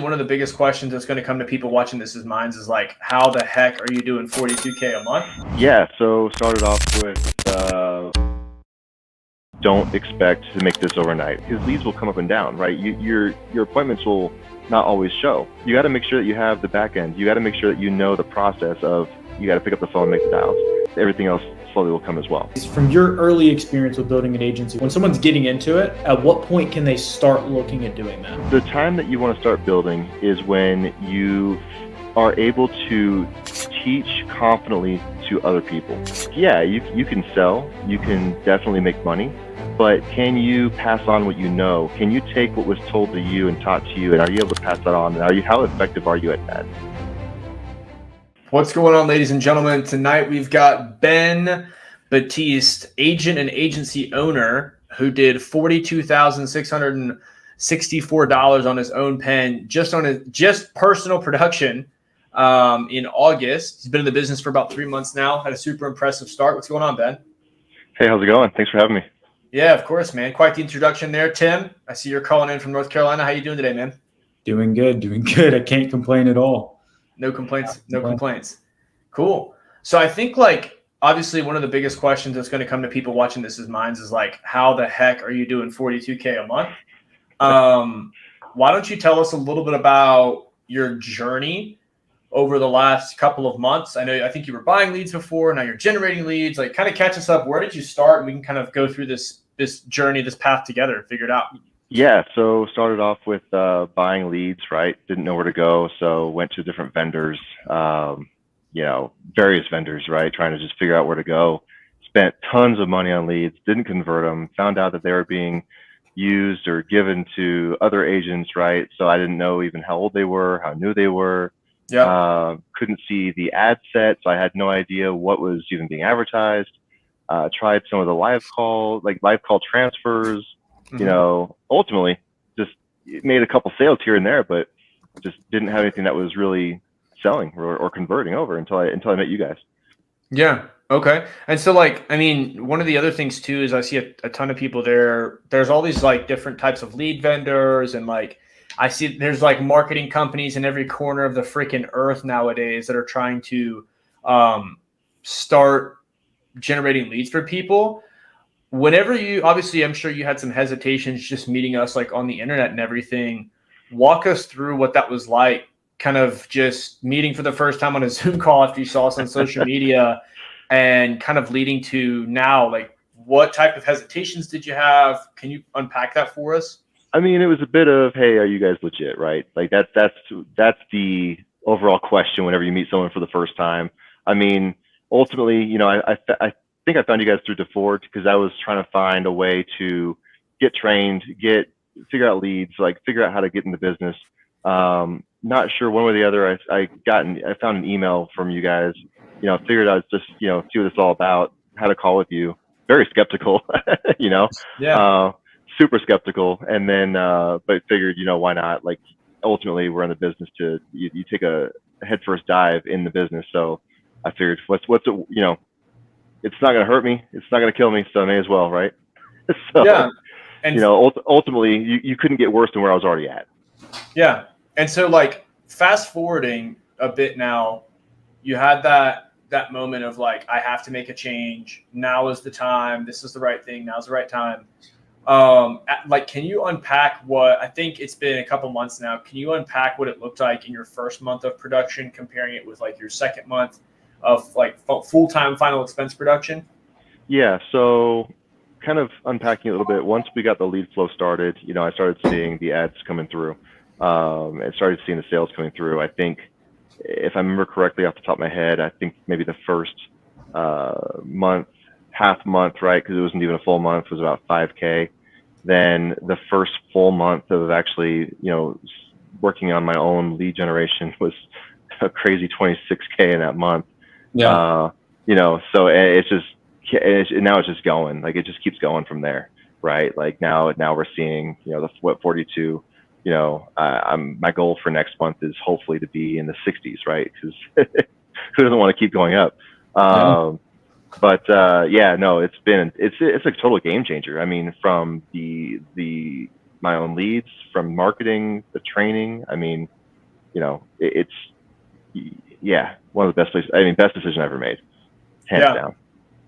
One of the biggest questions that's going to come to people watching this minds is like, how the heck are you doing 42K a month? Yeah, so started off with don't expect to make this overnight because leads will come up and down, right? Your appointments will not always show. You got to make sure that you have the back end. You got to make sure that you know the process of you got to pick up the phone and make the dials. Everything else slowly will come as well. From your early experience with building an agency, when someone's getting into it, at what point can they start looking at doing that? The time that you want to start building is when you are able to teach confidently to other people. Yeah, you can sell, you can definitely make money, but can you pass on what you know? Can you take what was told to you and taught to you, and are you able to pass that on? And how effective are you at that? What's going on, ladies and gentlemen? Tonight we've got Ben Batiste, agent and agency owner, who did $42,664 on his own pen, just personal production in August. He's been in the business for about 3 months now. Had a super impressive start. What's going on, Ben? Hey, how's it going? Thanks for having me. Yeah, of course, man. Quite the introduction there. Tim, I see you're calling in from North Carolina. How you doing today, man? Doing good. I can't complain at all. No complaints. Cool. So I think, like, obviously one of the biggest questions that's going to come to people watching this minds is like, how the heck are you doing 42K a month? Why don't you tell us a little bit about your journey over the last couple of months? I think you were buying leads before. Now you're generating leads. Like, kind of catch us up. Where did you start? And we can kind of go through this journey, this path together and figure it out. Yeah, so started off with buying leads, right? Didn't know where to go, so went to different vendors, various vendors, right? Trying to just figure out where to go. Spent tons of money on leads, didn't convert them, found out that they were being used or given to other agents, right? So I didn't know even how old they were, how new they were. Yeah. Couldn't see the ad set, so I had no idea what was even being advertised. Tried some of the live call transfers. Ultimately just made a couple sales here and there, but just didn't have anything that was really selling or converting over until I met you guys. Yeah. Okay. And so, like, I mean, one of the other things too is I see a ton of people there. There's all these like different types of lead vendors, and like I see there's like marketing companies in every corner of the freaking earth nowadays that are trying to start generating leads for people. Whenever obviously, I'm sure you had some hesitations just meeting us like on the internet and everything. Walk us through what that was like, kind of just meeting for the first time on a Zoom call after you saw us on social media, and kind of leading to now, like, what type of hesitations did you have? Can you unpack that for us? I mean, it was a bit of, hey, are you guys legit, right? Like that's the overall question whenever you meet someone for the first time. I mean, ultimately, I think I found you guys through DeFord because I was trying to find a way to get trained, figure out leads, like figure out how to get in the business. Not sure one way or the other. I found an email from you guys. Figured out just see what it's all about. Had a call with you. Very skeptical, Yeah. super skeptical. And then, but figured, why not? Like, ultimately, we're in the business you take a headfirst dive in the business. So I figured, it's not going to hurt me. It's not going to kill me. So I may as well, right? So, yeah. And ultimately, you couldn't get worse than where I was already at. Yeah. And so, like, fast forwarding a bit now, you had that moment of like, I have to make a change. Now is the time. This is the right thing. Now's the right time. Like, can you unpack I think it's been a couple months now. Can you unpack what it looked like in your first month of production, comparing it with like your second month of like full-time final expense production? Yeah. So kind of unpacking a little bit. Once we got the lead flow started, I started seeing the ads coming through. And started seeing the sales coming through. I think, if I remember correctly off the top of my head, I think maybe the first half month, right? Because it wasn't even a full month, was about 5K. Then the first full month of actually, working on my own lead generation was a crazy 26K in that month. Yeah. So now it's just going, like, it just keeps going from there, right? Like now we're seeing, the 42. My goal for next month is hopefully to be in the 60s, right? Because who doesn't want to keep going up? It's a total game changer. I mean, from the my own leads, from marketing, the training. I mean, it's one of the best places. I mean, best decision I ever made, hands down.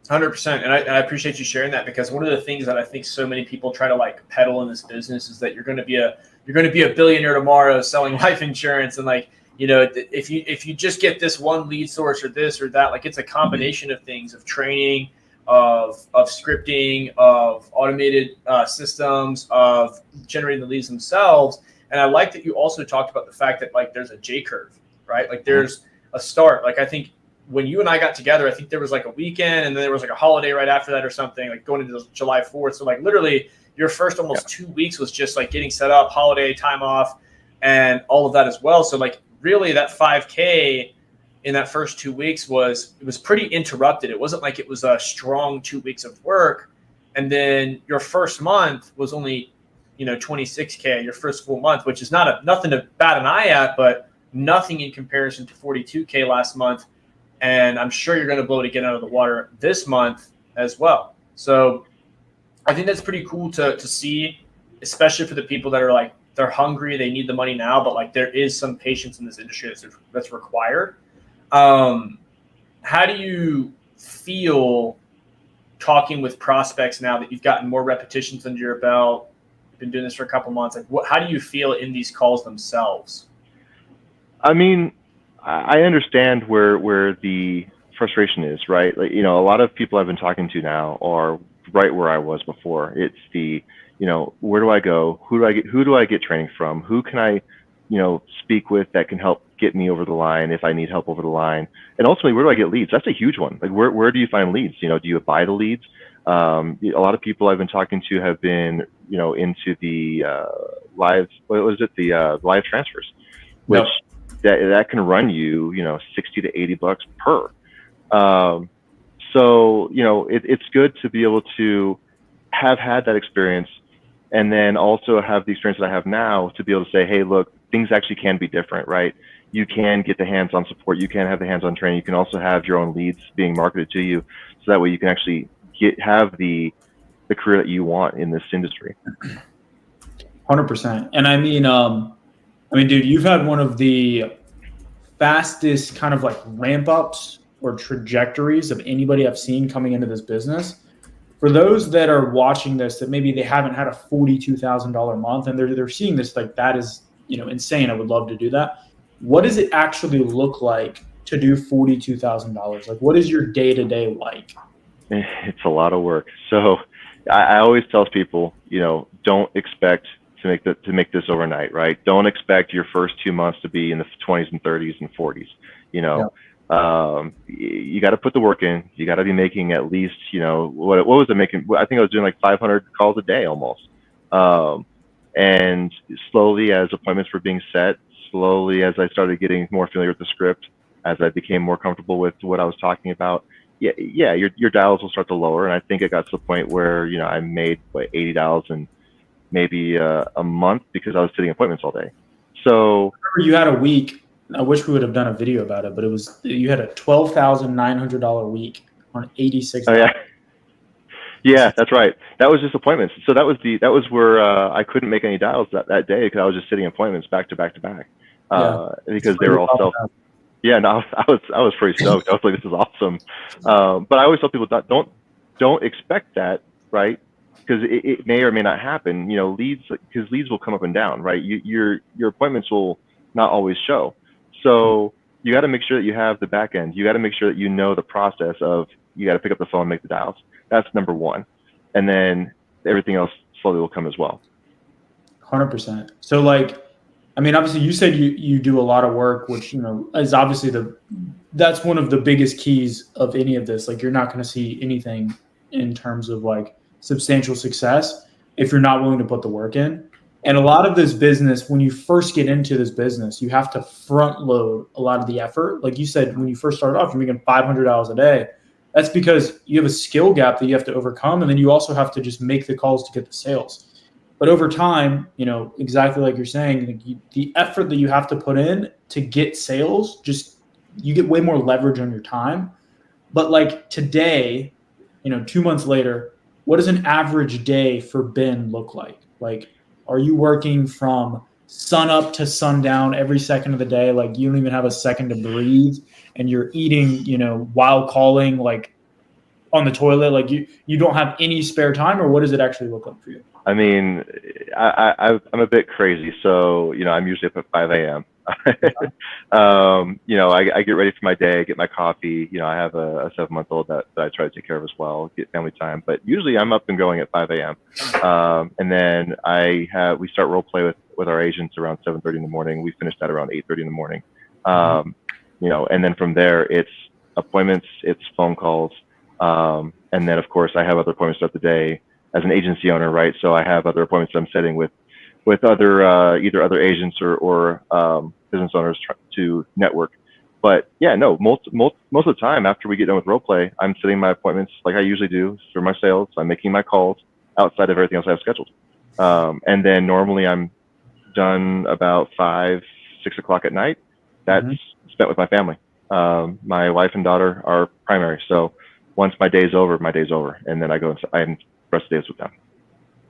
100%. And I appreciate you sharing that, because one of the things that I think so many people try to like peddle in this business is that you're going to be a billionaire tomorrow selling life insurance. And like, if you just get this one lead source or this or that, like it's a combination of things, of training, of scripting, of automated systems, of generating the leads themselves. And I like that you also talked about the fact that like there's a J curve, right? Like there's a start. Like I think when you and I got together, I think there was like a weekend and then there was like a holiday right after that or something, like going into July 4th. So like literally your first almost 2 weeks was just like getting set up, holiday, time off, and all of that as well. So like really that 5K in that first 2 weeks was pretty interrupted. It wasn't like it was a strong 2 weeks of work. And then your first month was only, 26K, your first full month, which is nothing to bat an eye at, but nothing in comparison to 42K last month. And I'm sure you're going to blow it again out of the water this month as well. So I think that's pretty cool to see, especially for the people that are like, they're hungry, they need the money now, but like there is some patience in this industry that's required. How do you feel talking with prospects now that you've gotten more repetitions under your belt, you've been doing this for a couple months? Like how do you feel in these calls themselves? I mean, I understand where the frustration is, right? Like, a lot of people I've been talking to now are right where I was before. It's the, where do I go? Who do I get training from? Who can I, speak with that can help get me over the line if I need help over the line? And ultimately, where do I get leads? That's a huge one. Like, where do you find leads? Do you buy the leads? A lot of people I've been talking to have been, into the live, live transfers, which that can run you, $60 to $80 per. So, it's good to be able to have had that experience, and then also have the experience that I have now to be able to say, hey, look, things actually can be different, right? You can get the hands-on support. You can have the hands-on training. You can also have your own leads being marketed to you. So that way you can actually have the career that you want in this industry. 100%. And I mean, dude, you've had one of the fastest kind of like ramp ups or trajectories of anybody I've seen coming into this business. For those that are watching this, that maybe they haven't had a $42,000 month and they're seeing this, like that is, insane. I would love to do that. What does it actually look like to do $42,000? Like, what is your day-to-day like? It's a lot of work. So I always tell people, don't expect to make this overnight, right? Don't expect your first 2 months to be in the 20s and 30s and 40s. You got to put the work in. You got to be making at least, what was it making? I think I was doing like 500 calls a day almost. And slowly, as appointments were being set, slowly as I started getting more familiar with the script, as I became more comfortable with what I was talking about, your dials will start to lower. And I think it got to the point where, I made $80 in maybe a month because I was sitting appointments all day. So you had a week. I wish we would have done a video about it, but you had a $12,900 week on 86. Oh, yeah. Yeah, that's right. That was just appointments. So that was where I couldn't make any dials that day because I was just sitting appointments back to back to back because they were all self. Yeah, no, I was pretty stoked. I was like, this is awesome. But I always tell people don't expect that, right? Because it may or may not happen. Leads will come up and down, right? Your appointments will not always show. So you got to make sure that you have the back end. You got to make sure that you know the process of you got to pick up the phone and make the dials. That's number one. And then everything else slowly will come as well. 100%. So obviously you said you do a lot of work, which, is obviously that's one of the biggest keys of any of this. Like you're not going to see anything in terms of like substantial success if you're not willing to put the work in. And a lot of this business, when you first get into this business, you have to front load a lot of the effort. Like you said, when you first started off, you're making $500 a day. That's because you have a skill gap that you have to overcome. And then you also have to just make the calls to get the sales. But over time, exactly like you're saying, the effort that you have to put in to get sales, you get way more leverage on your time. But like today, 2 months later, what does an average day for Ben look like? Like Are you working from sun up to sundown every second of the day? Like you don't even have a second to breathe, and you're eating, while calling, like on the toilet, like you don't have any spare time, or what does it actually look like for you? I mean, I'm a bit crazy, so I'm usually up at 5 a.m. I get ready for my day, get my coffee. I have a 7-month-old that I try to take care of as well, get family time. But usually I'm up and going at 5 a.m. And then we start role play with our agents around 7:30 in the morning. We finish that around 8:30 in the morning. And then from there it's appointments, it's phone calls, and then of course I have other appointments throughout the day as an agency owner, right? So I have other appointments I'm setting with other either other agents or business owners to network. But yeah, no, most of the time after we get done with role play, I'm setting my appointments like I usually do for my sales. I'm making my calls outside of everything else I have scheduled, and then normally I'm done about 5-6 o'clock at night. That's spent with my family. My wife and daughter are primary, so once my day's over, and then I go and I'm rest of the days with them.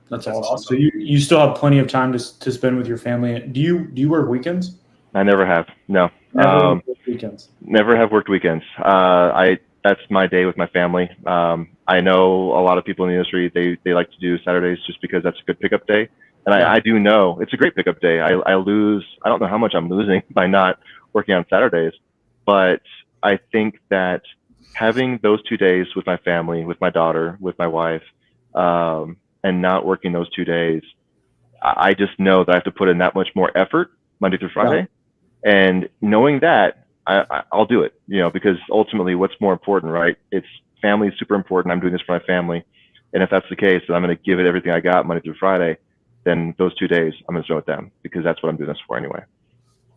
That's awesome. So you still have plenty of time to spend with your family. Do you work weekends? I never have. No. Never worked weekends. Never have worked weekends. That's my day with my family. I know a lot of people in the industry, they like to do Saturdays just because that's a good pickup day. And I do know it's a great pickup day. I don't know how much I'm losing by not working on Saturdays, but I think that having those 2 days with my family, with my daughter, with my wife, and not working those 2 days, I just know that I have to put in that much more effort Monday through Friday. Yeah. And knowing that, I'll do it, because ultimately what's more important, right? It's family is super important. I'm doing this for my family. And if that's the case, then I'm going to give it everything I got Monday through Friday. Then those 2 days I'm going to spend with them because that's what I'm doing this for anyway.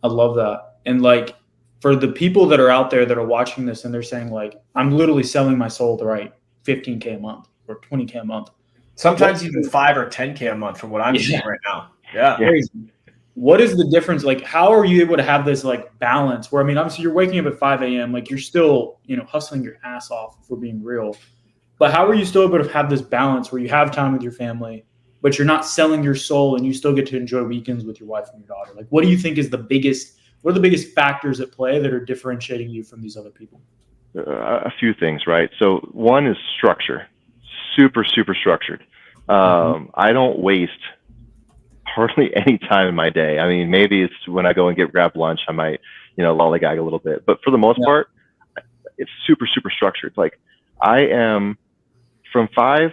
I love that. And like, for the people that are out there that are watching this and they're saying like, I'm literally selling my soul to write $15K a month or $20K a month. Sometimes even 5 or 10K a month from what I'm seeing right now. Yeah. Crazy. What is the difference? Like, how are you able to have this like balance where, I mean, obviously you're waking up at 5 a.m. Like you're still, hustling your ass off, if we're being real, but how are you still able to have this balance where you have time with your family, but you're not selling your soul and you still get to enjoy weekends with your wife and your daughter? Like, what do you think is what are the biggest factors at play that are differentiating you from these other people? A few things, right? So one is structure, super structured. I don't waste hardly any time in my day. I mean, maybe it's when I go and grab lunch, I might, lollygag a little bit, but for the most part, it's super structured. Like I am from 5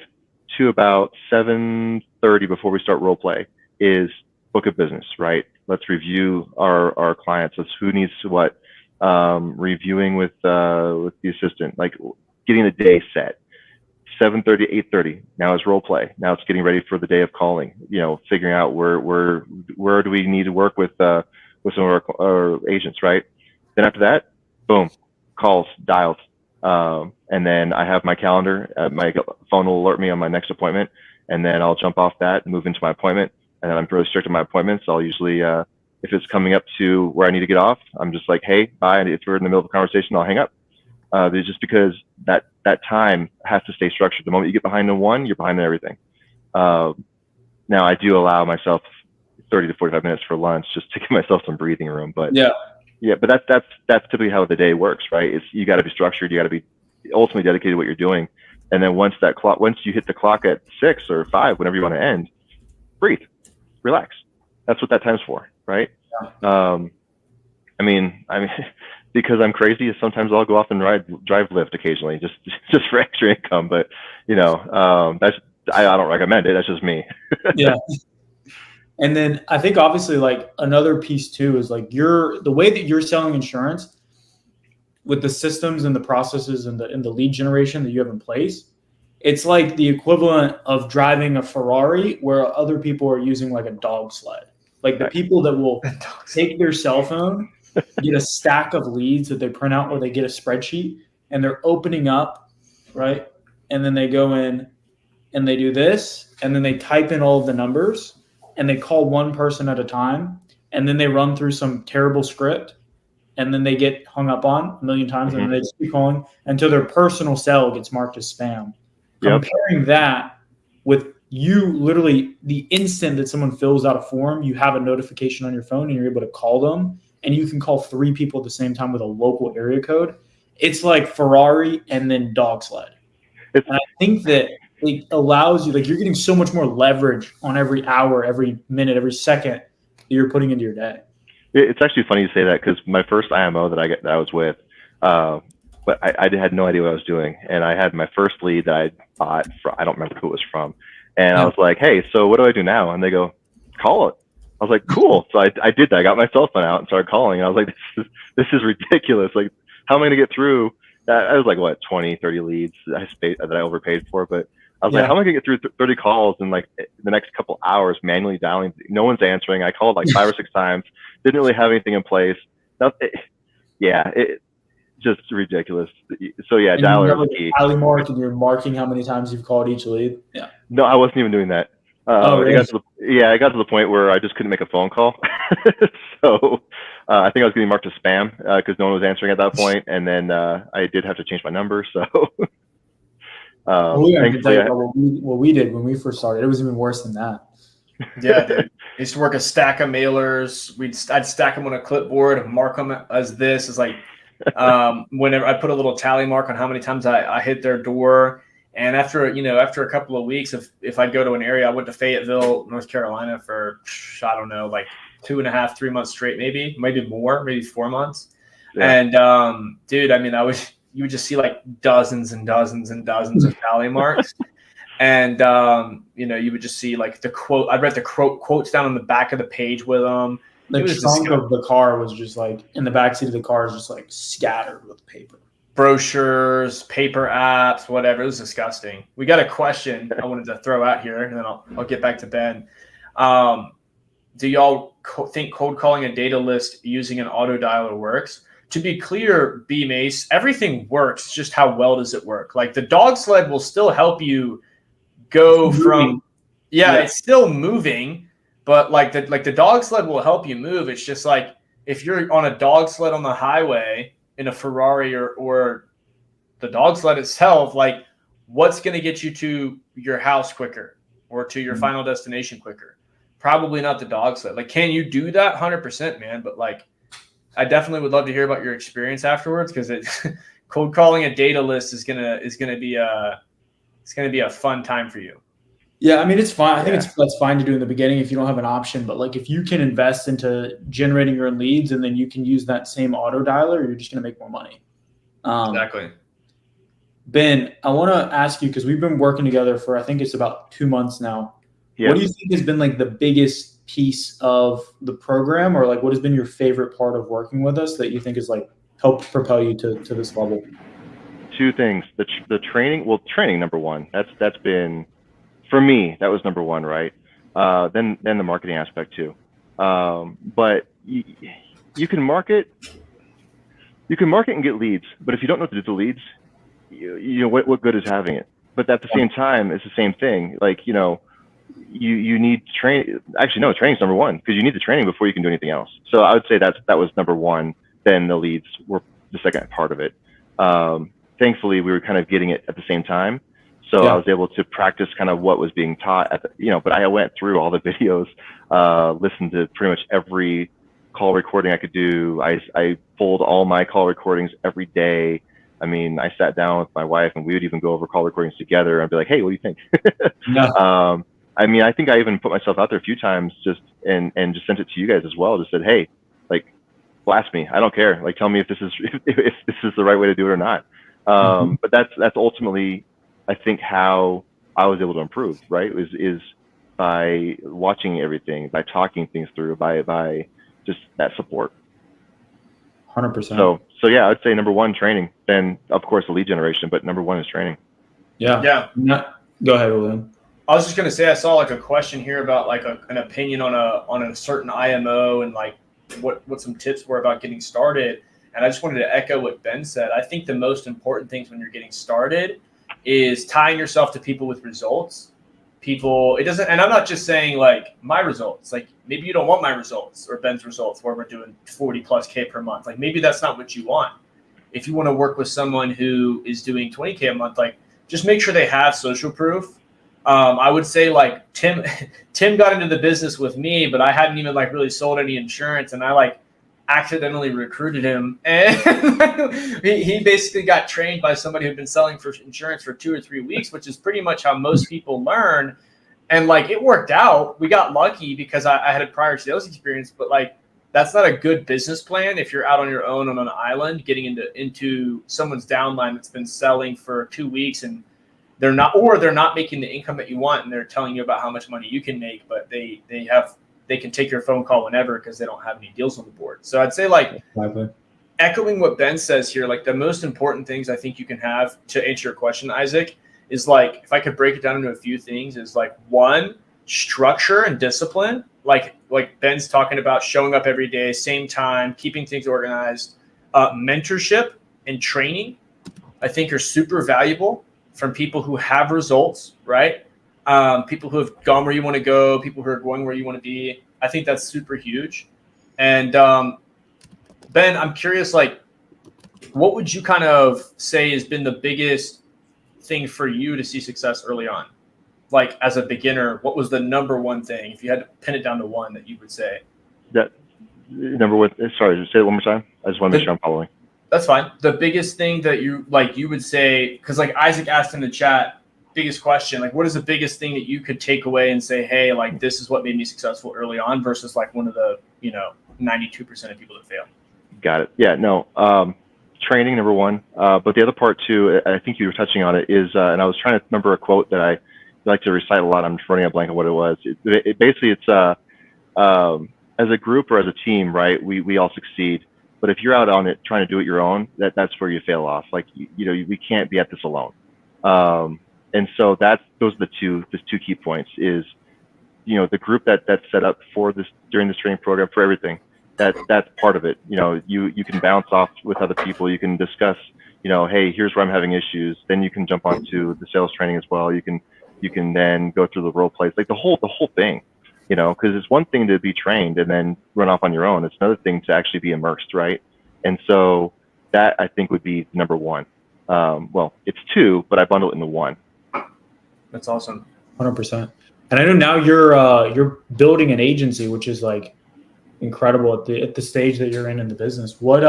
to about 7:30 before we start role play is book of business, right? Let's review our clients. Let's who needs what, reviewing with the assistant, like getting the day set. 7:30, 8:30. Now it's role play. Now it's getting ready for the day of calling. Figuring out where do we need to work with some of our agents, right? Then after that, boom, calls, dials, and then I have my calendar. My phone will alert me on my next appointment, and then I'll jump off that and move into my appointment. And then I'm really strict on my appointments. I'll usually, if it's coming up to where I need to get off, I'm just like, hey, bye. And if we're in the middle of a conversation, I'll hang up. Just because that time has to stay structured. The moment you get behind in one, you're behind in everything. Now I do allow myself 30 to 45 minutes for lunch just to give myself some breathing room. But but that's typically how the day works, right? It's you got to be structured. You got to be ultimately dedicated to what you're doing. And then once you hit the clock at 6 or 5, whenever you want to end, breathe, relax. That's what that time's for, right? Yeah. I mean. Because I'm crazy, sometimes I'll go off and drive Lyft occasionally, just for extra income. But that's I don't recommend it. That's just me. Yeah. And then I think obviously like another piece too is like the way that you're selling insurance with the systems and the processes and the lead generation that you have in place. It's like the equivalent of driving a Ferrari where other people are using like a dog sled. Like the people that will take their cell phone, get a stack of leads that they print out, or they get a spreadsheet and they're opening up, right? And then they go in and they do this, and then they type in all of the numbers and they call one person at a time, and then they run through some terrible script, and then they get hung up on a million times, and then they just keep calling until their personal cell gets marked as spam. Yep. Comparing that with you literally, the instant that someone fills out a form, you have a notification on your phone and you're able to call them, and you can call 3 people at the same time with a local area code. It's like Ferrari and then dog sled. And I think that it allows you, like, you're getting so much more leverage on every hour, every minute, every second that you're putting into your day. It's actually funny you say that, because my first IMO that I was with, but I had no idea what I was doing, and I had my first lead that I bought from, I don't remember who it was from, and I was like, hey, so what do I do now? And they go, call it. I was like, cool. So I did that. I got my cell phone out and started calling, and I was like, this is ridiculous. Like, how am I gonna get through? I was like, what, 20, 30 leads that I overpaid for, but I was like, how am I gonna get through 30 calls in like the next couple hours manually dialing? No one's answering. I called like 5 or 6 times. Didn't really have anything in place. It's just ridiculous. So yeah, And dialer you is have key. a tally mark, and you're marking how many times you've called each lead. Yeah. No, I wasn't even doing that. Really? It got to the point where I just couldn't make a phone call. So I think I was getting marked as spam because no one was answering at that point, and then I did have to change my number. So what we did when we first started, it was even worse than that. Yeah, dude. I used to work a stack of mailers. I'd stack them on a clipboard and mark them as this. It's like whenever I put a little tally mark on how many times I hit their door. And after a couple of weeks, if I'd go to an area, I went to Fayetteville, North Carolina for, I don't know, like 2.5, 3 months straight, maybe more, maybe 4 months. Yeah. And dude, I mean, you would just see like dozens and dozens and dozens of tally marks. And you would just see like the quote. I'd write the quotes down on the back of the page with them. The trunk of the car was just like, in the backseat of the car is just like scattered with paper. Brochures, paper apps, whatever. It was disgusting. We got a question I wanted to throw out here, and then I'll get back to Ben. Do y'all think cold calling a data list using an auto dialer works? To be clear, B Mace, everything works. Just how well does it work? Like the dog sled will still help you go from, it's still moving, but like the dog sled will help you move. It's just like if you're on a dog sled on the highway in a Ferrari or the dog sled itself, like what's going to get you to your house quicker or to your final destination quicker? Probably not the dog sled. Like, can you do that? 100%, man. But like, I definitely would love to hear about your experience afterwards, because cold calling a data list is gonna be a fun time for you. Yeah, I mean, it's fine. I think that's fine to do in the beginning if you don't have an option. But like, if you can invest into generating your own leads, and then you can use that same auto dialer, you're just going to make more money. Exactly. Ben, I want to ask you, because we've been working together for, I think it's about 2 months now. Yeah. What do you think has been like the biggest piece of the program, or like what has been your favorite part of working with us that you think has like helped propel you to this level? 2 things. The training. Well, training, number one. That's been, for me, that was number one, right? Then the marketing aspect too. But you can market and get leads, but if you don't know what to do with the leads, you know what good is having it? But at the same time, it's the same thing. Like, you need training. Actually, no, training's number one, because you need the training before you can do anything else. So I would say that was number one. Then the leads were the second part of it. Thankfully, we were kind of getting it at the same time. So I was able to practice kind of what was being taught but I went through all the videos, listened to pretty much every call recording I could do. I pulled all my call recordings every day. I mean, I sat down with my wife and we would even go over call recordings together and be like, hey, what do you think? I mean, I think I even put myself out there a few times and just sent it to you guys as well. Just said, hey, like, blast me. I don't care. Like, tell me if this is the right way to do it or not. But that's ultimately, I think, how I was able to improve, right? Is by watching everything, by talking things through, by just that support. 100%. So yeah, I'd say number one, training. Then of course the lead generation, but number one is training. Yeah. Go ahead, William. I was just gonna say, I saw like a question here about like an opinion on a certain IMO and like what some tips were about getting started. And I just wanted to echo what Ben said. I think the most important things when you're getting started is tying yourself to people with results. And I'm not just saying like my results, like maybe you don't want my results or Ben's results where we're doing 40+ K per month. Like maybe that's not what you want. If you want to work with someone who is doing 20K a month, like just make sure they have social proof. I would say like Tim got into the business with me, but I hadn't even like really sold any insurance, and I like accidentally recruited him, and he basically got trained by somebody who'd been selling for insurance for 2 or 3 weeks, which is pretty much how most people learn. And like it worked out. We got lucky because I had a prior sales experience, but like that's not a good business plan if you're out on your own on an island getting into someone's downline that's been selling for 2 weeks and they're not making the income that you want, and they're telling you about how much money you can make, but they can take your phone call whenever because they don't have any deals on the board. So I'd say like echoing what Ben says here, like the most important things I think you can have to answer your question, Isaac, is like, if I could break it down into a few things, is like 1, structure and discipline. Like Ben's talking about, showing up every day, same time, keeping things organized. Mentorship and training, I think, are super valuable from people who have results, right? People who have gone where you want to go, people who are going where you want to be. I think that's super huge. And Ben, I'm curious, like, what would you kind of say has been the biggest thing for you to see success early on? Like as a beginner, what was the number one thing, if you had to pin it down to one, that you would say? That number one, sorry, say it one more time. I just want to make sure I'm following. That's fine. The biggest thing that you would say, because like Isaac asked in the chat, biggest question, like what is the biggest thing that you could take away and say, hey, like this is what made me successful early on, versus like one of the 92% of people that fail? Got it. Yeah, no. Training, number one. But the other part too, I think you were touching on it, is, and I was trying to remember a quote that I like to recite a lot. I'm just running a blank on what it was. It basically, it's as a group or as a team, right? We all succeed. But if you're out on it trying to do it your own, that's where you fail off. Like we can't be at this alone. And so those are the two key points. Is the group that's set up for this during this training program for everything. That's part of it. You can bounce off with other people. You can discuss. Hey, here's where I'm having issues. Then you can jump onto the sales training as well. You can then go through the role plays, like the whole thing. Because it's one thing to be trained and then run off on your own. It's another thing to actually be immersed, right? And so that, I think, would be number one. Well, it's 2, but I bundle it into 1. That's awesome. 100%. And I know now you're building an agency, which is like incredible at the stage that you're in the business. What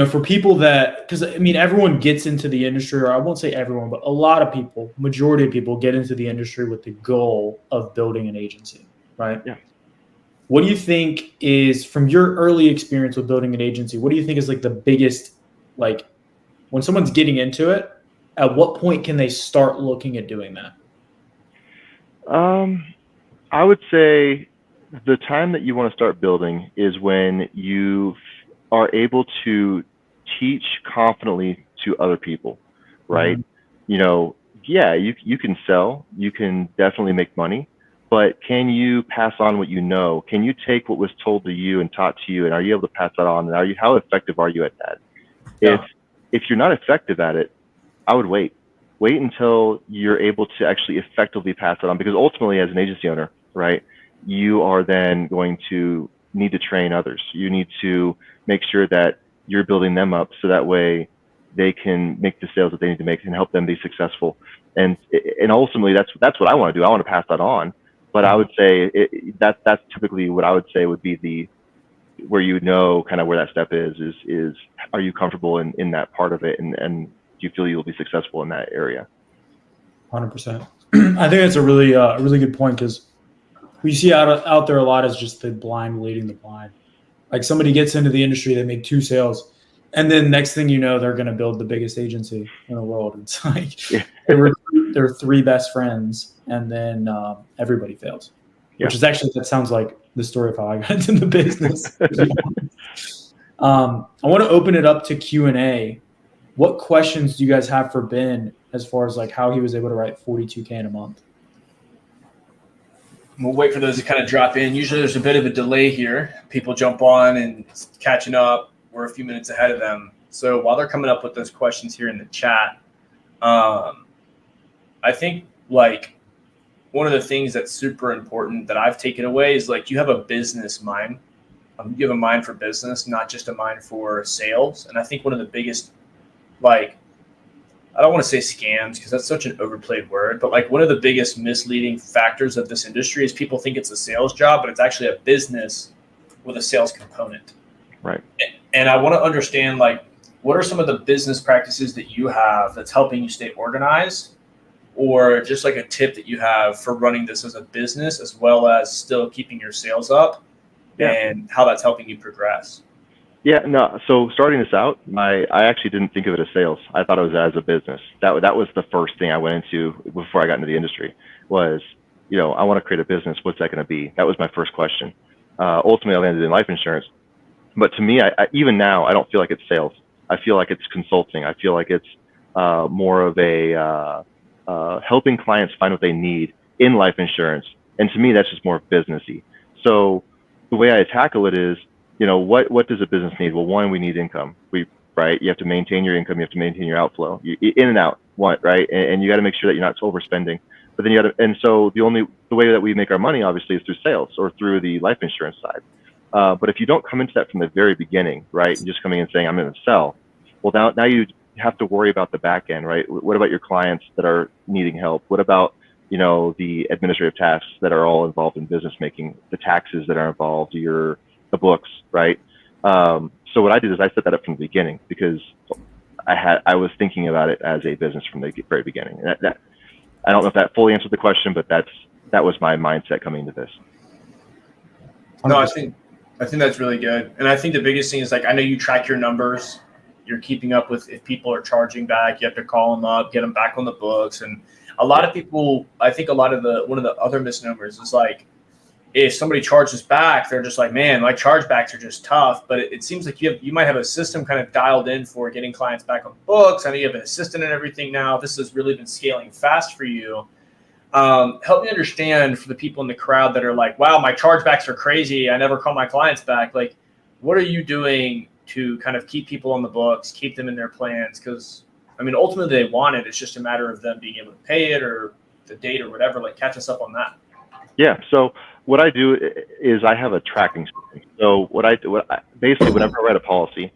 for people that, because I mean everyone gets into the industry, or I won't say everyone, but a lot of people, majority of people get into the industry with the goal of building an agency, right? Yeah. What do you think is, from your early experience with building an agency, what do you think is like the biggest, like when someone's getting into it, at what point can they start looking at doing that? I would say the time that you want to start building is when you are able to teach confidently to other people, right? Mm-hmm. Yeah, you can sell, you can definitely make money, but can you pass on what you know? Can you take what was told to you and taught to you, and are you able to pass that on? And how effective are you at that? Yeah. If you're not effective at it, I would wait until you're able to actually effectively pass it on, because ultimately, as an agency owner, right, you are then going to need to train others. You need to make sure that you're building them up so that way they can make the sales that they need to make and help them be successful. And ultimately, that's what I want to do. I want to pass that on. But I would say that's typically what I would say would be where you know kind of where that step is are you comfortable in that part of it, and do you feel you'll be successful in that area? 100%. I think that's a really good point, because we see out there a lot is just the blind leading the blind. Like somebody gets into the industry, they make 2 sales, and then next thing you know, they're going to build the biggest agency in the world. It's like they recruit their 3 best friends, and then everybody fails. Yeah. Which is actually, that sounds like the story of how I got into the business. I want to open it up to Q&A. What questions do you guys have for Ben as far as like how he was able to write $42K in a month? We'll wait for those to kind of drop in. Usually there's a bit of a delay here. People jump on and it's catching up. We're a few minutes ahead of them. So while they're coming up with those questions here in the chat, I think like one of the things that's super important that I've taken away is like you have a business mind. You have a mind for business, not just a mind for sales. And I think one of the biggest like I don't want to say scams because that's such an overplayed word, but like one of the biggest misleading factors of this industry is people think it's a sales job, but it's actually a business with a sales component. Right. And I want to understand, like, what are some of the business practices that you have that's helping you stay organized, or just like a tip that you have for running this as a business as well as still keeping your sales up, and how that's helping you progress? Yeah, no. So starting this out, I actually didn't think of it as sales. I thought it was as a business. That was the first thing I went into before I got into the industry was, I want to create a business. What's that going to be? That was my first question. Ultimately, I landed in life insurance. But to me, I even now, I don't feel like it's sales. I feel like it's consulting. I feel like it's more of a helping clients find what they need in life insurance. And to me, that's just more businessy. So the way I tackle it is, what does a business need? Well, one, we need income. Right? You have to maintain your income. You have to maintain your outflow. You in and out, right? And you got to make sure that you're not overspending. But then and so the way that we make our money, obviously, is through sales or through the life insurance side. But if you don't come into that from the very beginning, right, and just coming in saying, I'm going to sell, well, now you have to worry about the back end, right? What about your clients that are needing help? What about, the administrative tasks that are all involved in business making, the taxes that are involved, the books, right? So what I did is I set that up from the beginning because I was thinking about it as a business from the very beginning. And that I don't know if that fully answered the question, but that was my mindset coming into this. No, I think that's really good. And I think the biggest thing is, like, I know you track your numbers. You're keeping up with if people are charging back. You have to call them up, get them back on the books. And a lot of people, I think one of the other misnomers is like, if somebody charges back, they're just like, man, my chargebacks are just tough. But it seems like you might have a system kind of dialed in for getting clients back on the books. I know you have an assistant and everything now. This has really been scaling fast for you. Help me understand for the people in the crowd that are like, wow, my chargebacks are crazy. I never call my clients back. Like, what are you doing to kind of keep people on the books, keep them in their plans? Because, I mean, ultimately they want it. It's just a matter of them being able to pay it or the date or whatever. Like, catch us up on that. Yeah. So what I do is I have a tracking system. So basically, whenever I write a policy,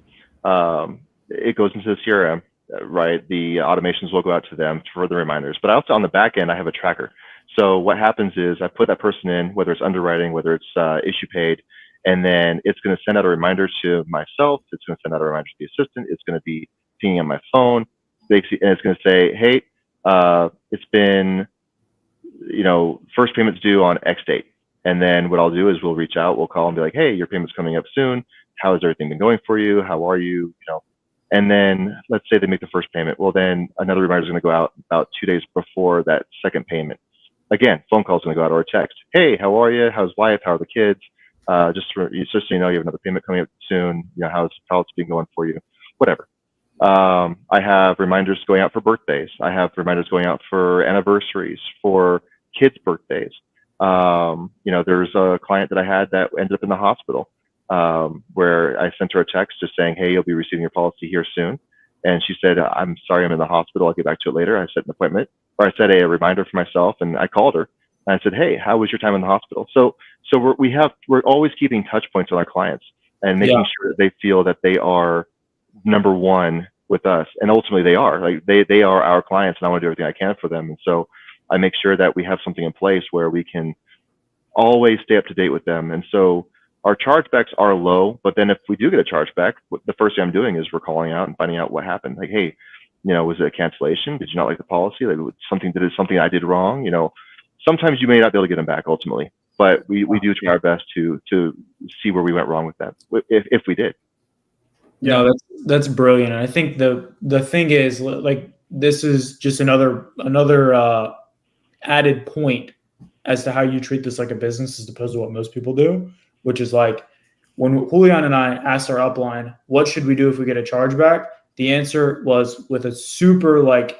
it goes into the CRM, right? The automations will go out to them for the reminders. But also on the back end, I have a tracker. So what happens is I put that person in, whether it's underwriting, whether it's issue paid, and then it's going to send out a reminder to myself. It's going to send out a reminder to the assistant. It's going to be pinging on my phone. And it's going to say, hey, it's been, first payment's due on X date. And then what I'll do is we'll reach out, we'll call and be like, hey, your payment's coming up soon. How has everything been going for you? How are you? And then let's say they make the first payment. Well, then another reminder is going to go out about 2 days before that second payment. Again, phone call is going to go out or a text. Hey, how are you? How's wife? How are the kids? Just so you know, you have another payment coming up soon. How it's been going for you? Whatever. I have reminders going out for birthdays. I have reminders going out for anniversaries, for kids' birthdays. There's a client that I had that ended up in the hospital, where I sent her a text just saying, hey, you'll be receiving your policy here soon. And she said, I'm sorry, I'm in the hospital. I'll get back to it later. I set an appointment, or I set a reminder for myself, and I called her and I said, hey, how was your time in the hospital? So we're always keeping touch points with our clients and making sure that they feel that they are number one with us. And ultimately they are. Like they are our clients, and I want to do everything I can for them. And so I make sure that we have something in place where we can always stay up to date with them. And so our chargebacks are low, but then if we do get a chargeback, the first thing I'm doing is we're calling out and finding out what happened. Like, hey, was it a cancellation? Did you not like the policy? Like something I did wrong? Sometimes you may not be able to get them back ultimately, but we do try our best to see where we went wrong with that, if we did. Yeah, no, that's brilliant. And I think the thing is, like, this is just another added point as to how you treat this like a business as opposed to what most people do, which is like when Julian and I asked our upline, what should we do if we get a chargeback? The answer was, with a super like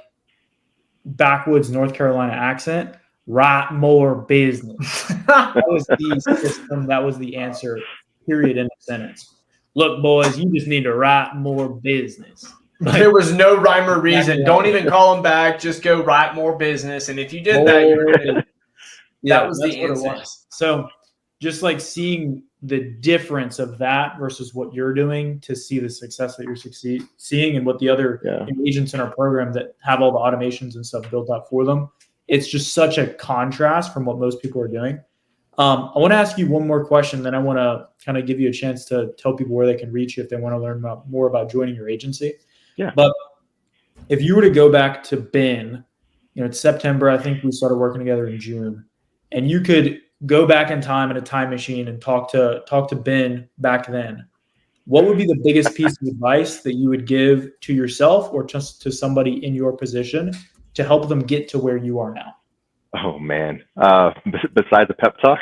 backwoods North Carolina accent, write more business. That was the system. That was the answer, period, in the sentence. Look, boys, you just need to write more business. Like, there was no rhyme or reason. Don't even call them back. Just go write more business. And if you did that, you were gonna, that was the answer. So just like seeing the difference of that versus what you're doing to see the success that you're seeing and what the other agents in our program that have all the automations and stuff built out for them. It's just such a contrast from what most people are doing. I want to ask you one more question, then I want to kind of give you a chance to tell people where they can reach you if they want to learn more about joining your agency. Yeah. But if you were to go back to Ben, it's September, I think we started working together in June, and you could go back in time in a time machine and talk to Ben back then, what would be the biggest piece of advice that you would give to yourself or just to somebody in your position to help them get to where you are now? Oh man. Besides the pep talk.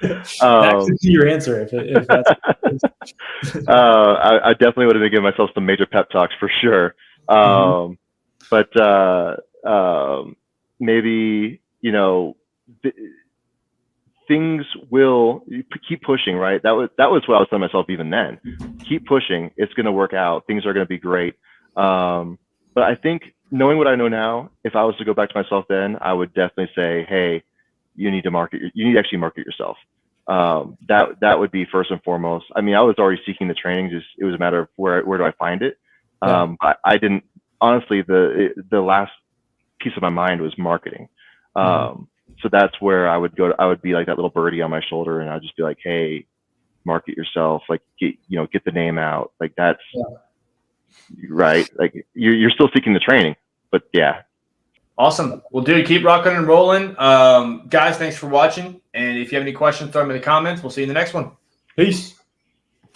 That could be your answer if that's I definitely would have been giving myself some major pep talks for sure. But maybe, things will keep pushing, right? That was what I was telling myself even then. Keep pushing. It's going to work out. Things are going to be great. But I think knowing what I know now, if I was to go back to myself then, I would definitely say, hey, you need to actually market yourself. That would be first and foremost. I mean, I was already seeking the training. It was a matter of where do I find it? I didn't, honestly, the last piece of my mind was marketing. So that's where I would go. I would be like that little birdie on my shoulder, and I'd just be like, "Hey, market yourself. Like, get the name out. Like that's right. Like you're still seeking the training, but yeah." Awesome. Well, dude, keep rocking and rolling. Guys, thanks for watching. And if you have any questions, throw them in the comments. We'll see you in the next one. Peace.